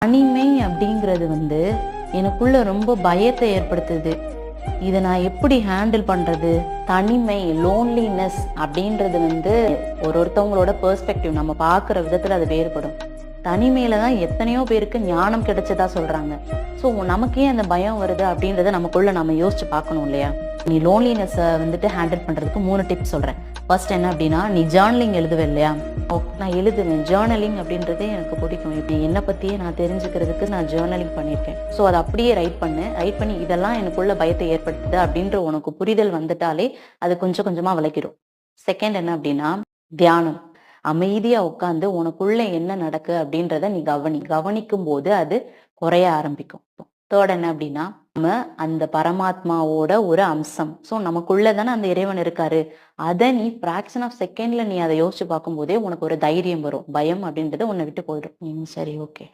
தனிமை அப்படிங்கிறது வந்து எனக்குள்ள ரொம்ப பயத்தை ஏற்படுத்துது. இதை நான் எப்படி ஹேண்டில் பண்றது? தனிமை, லோன்லினஸ் அப்படின்றது வந்து ஒருத்தவங்களோட பெர்ஸ்பெக்டிவ், நம்ம பார்க்குற விதத்துல அது வேறுபடும். தனிமையில தான் எத்தனையோ பேருக்கு ஞானம் கிடைச்சதா சொல்றாங்க. ஸோ நமக்கே அந்த பயம் வருது அப்படின்றத நமக்குள்ள நம்ம யோசிச்சு பார்க்கணும் இல்லையா? நீ லோன்லினஸை வந்துட்டு ஹேண்டில் பண்றதுக்கு 3 டிப்ஸ் சொல்றேன். ஃபர்ஸ்ட் என்ன அப்படின்னா, நீ ஜேர்னலிங் எழுதுவே இல்லையா? நான் எழுதுவேன். ஜேர்னலிங் அப்படின்றதே எனக்கு பிடிக்கும். இப்படி என்னை பற்றியே நான் தெரிஞ்சுக்கிறதுக்கு நான் ஜேர்னலிங் பண்ணியிருக்கேன். ஸோ அதை அப்படியே ரைட் பண்ணி இதெல்லாம் எனக்குள்ள பயத்தை ஏற்படுத்துது அப்படின்ற உனக்கு புரிதல் வந்துட்டாலே அது கொஞ்சம் கொஞ்சமாக விளக்கிடும். செகண்ட் என்ன அப்படின்னா, தியானம். அமைதியா உட்காந்து உனக்குள்ள என்ன நடக்கு அப்படின்றத நீ கவனிக்கும் போது அது குறைய ஆரம்பிக்கும். தேர்ட் என்ன அப்படின்னா, நம்ம அந்த பரமாத்மாவோட ஒரு அம்சம். ஸோ நமக்குள்ளதானே அந்த இறைவன் இருக்காரு. அதை நீ ஃபிராக்ஷன் ஆஃப் செகண்ட்ல நீ அதை யோசிச்சு பார்க்கும் போதே உனக்கு ஒரு தைரியம் வரும். பயம் அப்படின்றது உன்னை விட்டு போயிடும். சரி, ஓகே.